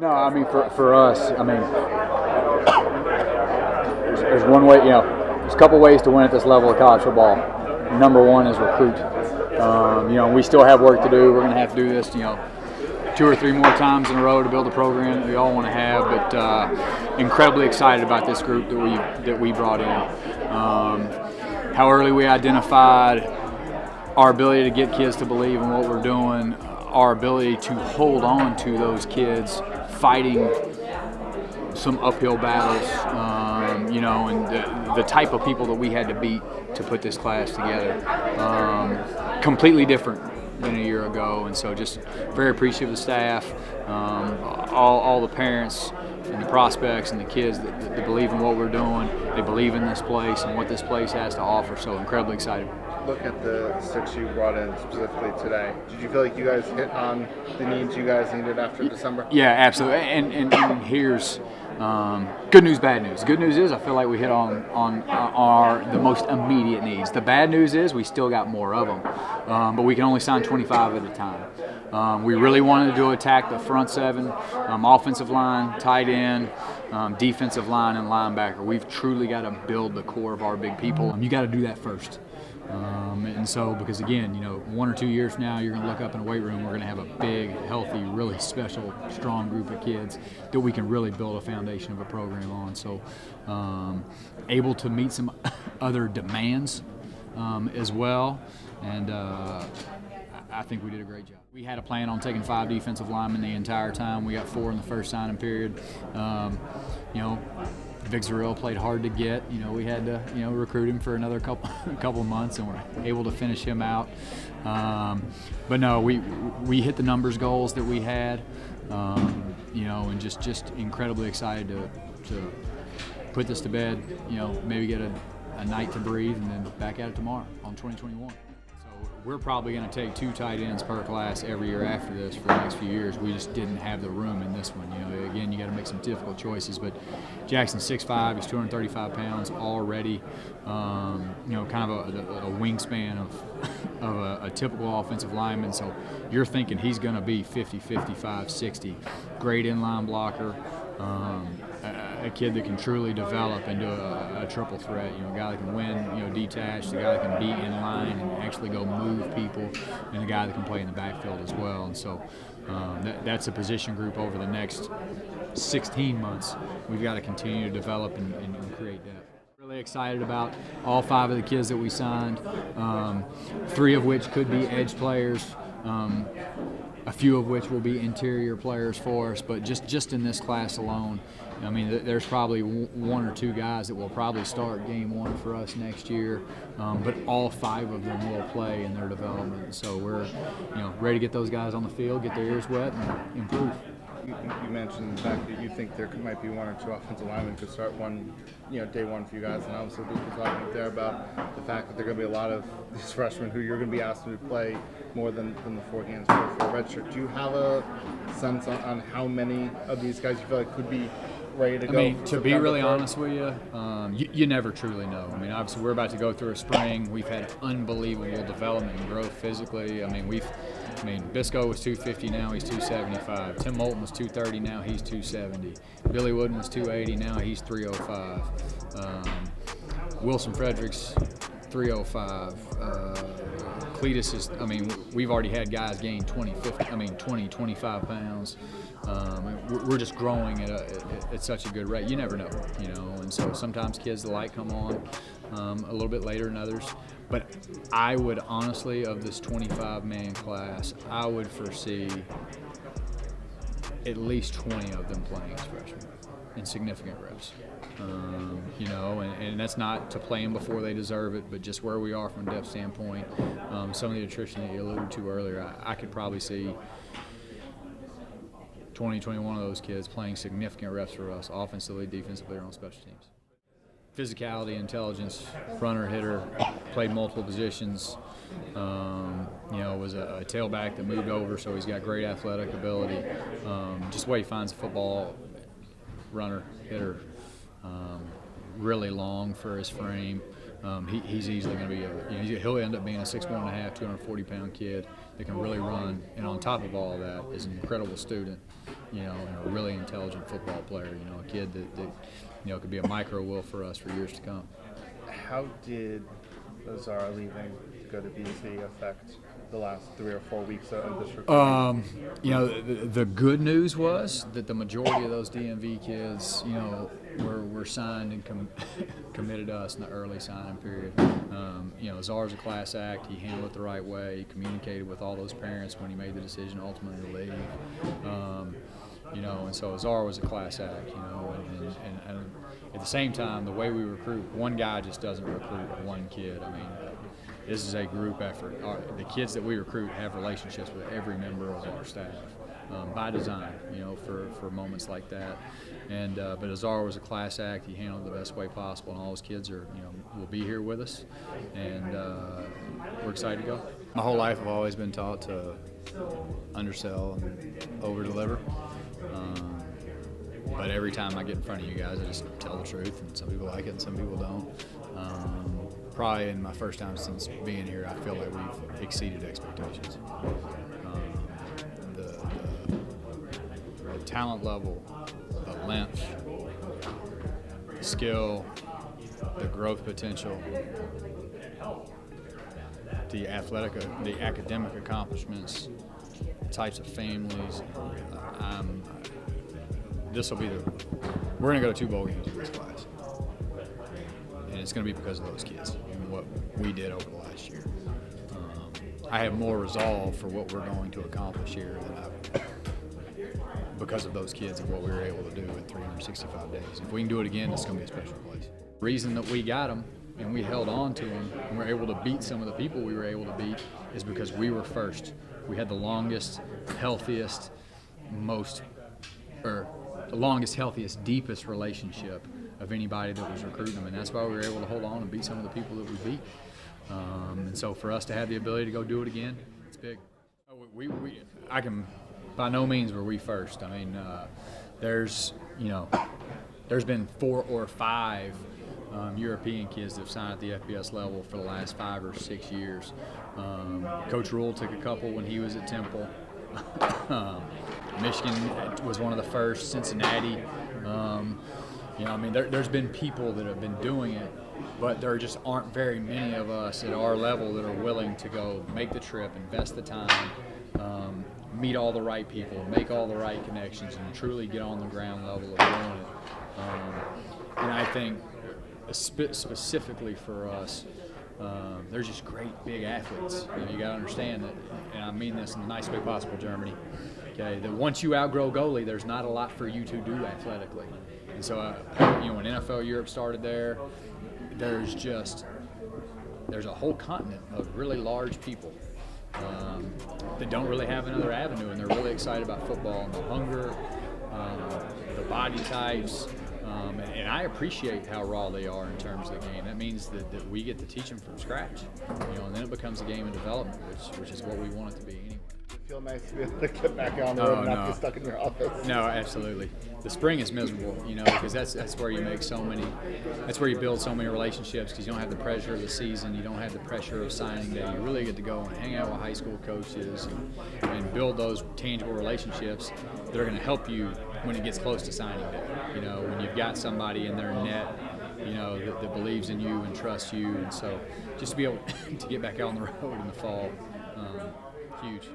No, I mean for us, I mean there's one way, there's a couple ways to win at this level of college football. Number one is recruit. We still have work to do. We're going to have to do this, 2 or 3 more times in a row to build a program that we all want to have. But incredibly excited about this group that we brought in. How early we identified our ability to get kids to believe in what we're doing, our ability to hold on to those kids fighting some uphill battles, and the type of people that we had to beat to put this class together. Completely different than a year ago, and so just very appreciative of the staff, all the parents and the prospects and the kids that believe in what we're doing. They believe in this place and what this place has to offer, so incredibly excited. Look at the 6 you brought in specifically today. Did you feel like you guys hit on the needs you guys needed after December? Yeah, absolutely. And here's good news, bad news. Good news is I feel like we hit on the most immediate needs. The bad news is we still got more of them, but we can only sign 25 at a time. We really wanted to attack the front 7, offensive line, tight end, defensive line, and linebacker. We've truly got to build the core of our big people. You got to do that first. And so, because again, 1 or 2 years from now, you're going to look up in a weight room, we're going to have a big, healthy, really special, strong group of kids that we can really build a foundation of a program on. So, able to meet some other demands as well, and I think we did a great job. We had a plan on taking 5 defensive linemen the entire time. We got 4 in the first signing period. Gerrell played hard to get. We had to, recruit him for another couple months, and we're able to finish him out. But no, we hit the numbers goals that we had, and just incredibly excited to put this to bed. Maybe get a night to breathe, and then back at it tomorrow on 2021. We're probably going to take 2 tight ends per class every year after this for the next few years. We just didn't have the room in this one. Again, you got to make some difficult choices. But Jackson's 6'5", he's 235 pounds already. Kind of a wingspan of a typical offensive lineman. So you're thinking he's going to be 50, 55, 60. Great inline blocker. A kid that can truly develop into a triple threat, a guy that can win, detached, a guy that can be in line and actually go move people, and a guy that can play in the backfield as well. And so that's a position group over the next 16 months. We've got to continue to develop and create depth. Really excited about all 5 of the kids that we signed, 3 of which could be edge players. A few of which will be interior players for us, but just in this class alone, there's probably 1 or 2 guys that will probably start game 1 for us next year, but all 5 of them will play in their development. So we're, ready to get those guys on the field, get their ears wet, and improve. You mentioned the fact that you think there might be 1 or 2 offensive linemen could start day 1 for you guys, and obviously we were talking up there about the fact that there are going to be a lot of these freshmen who you're going to be asked to play more than the 4 games for redshirt. Do you have a sense on how many of these guys you feel like could be ready to go? To be really honest with you, you never truly know. Obviously we're about to go through a spring. We've had unbelievable development and growth physically. Bisco was 250, now he's 275. Tim Moulton was 230, now he's 270. Billy Wooden was 280, now he's 305. Wilson Fredericks, 305. Cletus is, we've already had guys gain 20, 25 pounds. We're just growing at such a good rate. You never know, and so sometimes kids, the light come on a little bit later than others. But I would honestly, of this 25-man class, I would foresee at least 20 of them playing as freshmen in significant reps. And that's not to play them before they deserve it, but just where we are from a depth standpoint, some of the attrition that you alluded to earlier, I could probably see 20, 21 of those kids playing significant reps for us, offensively, defensively, or on special teams. Physicality, intelligence, runner, hitter, played multiple positions, was a tailback that moved over, so he's got great athletic ability. Just the way he finds the football, runner, hitter, really long for his frame. He's easily going to be he'll end up being a 6'1.5", 240-pound kid that can really run. And on top of all of that is an incredible student, and a really intelligent football player. A kid that could be a micro will for us for years to come. How did Zara leaving to go to BC affect the last 3 or 4 weeks of this recruitment? The good news was that the majority of those DMV kids, were signed and committed to us in the early signing period. Czar's a class act. He handled it the right way. He communicated with all those parents when he made the decision ultimately to leave. And so Czar was a class act, and at the same time, the way we recruit, one guy just doesn't recruit one kid. This is a group effort. The kids that we recruit have relationships with every member of our staff by design, for moments like that. But Azar was a class act. He handled it the best way possible, and all those kids will be here with us, and we're excited to go. My whole life, I've always been taught to undersell and over-deliver. But every time I get in front of you guys, I just tell the truth, and some people like it and some people don't. Probably in my first time since being here, I feel like we've exceeded expectations. The talent level, the length, the skill, the growth potential, the academic accomplishments, the types of families. We're going to go to 2 bowl games in this class. And it's going to be because of those kids and what we did over the last year. I have more resolve for what we're going to accomplish here because of those kids and what we were able to do in 365 days. If we can do it again, it's going to be a special place. The reason that we got them and we held on to them and we're able to beat some of the people we were able to beat is because we were first. We had the longest, healthiest, healthiest, deepest relationship of anybody that was recruiting them, and that's why we were able to hold on and beat some of the people that we beat. And so for us to have the ability to go do it again, it's big. I can, by no means were we first. There's been 4 or 5 European kids that have signed at the FBS level for the last 5 or 6 years. Coach Rule took a couple when he was at Temple. Michigan was one of the first. Cincinnati. There's been people that have been doing it, but there just aren't very many of us at our level that are willing to go make the trip, invest the time, meet all the right people, make all the right connections, and truly get on the ground level of doing it. And I think specifically for us, there's just great big athletes. You got to understand that, and I mean this in the nice way possible, Germany. Okay, that once you outgrow goalie, there's not a lot for you to do athletically. And so, when NFL Europe started there, there's a whole continent of really large people that don't really have another avenue, and they're really excited about football and the hunger, the body types. And I appreciate how raw they are in terms of the game. That means that we get to teach them from scratch, and then it becomes a game of development, which is what we want it to be anyway. Feel nice to be able to get back on the road and not get stuck in your office. No, absolutely. The spring is miserable, because that's where you that's where you build so many relationships, because you don't have the pressure of the season, you don't have the pressure of signing day. You really get to go and hang out with high school coaches and build those tangible relationships that are going to help you when it gets close to signing day. When you've got somebody in their net, that believes in you and trusts you, and so just to be able to get back out on the road in the fall, huge.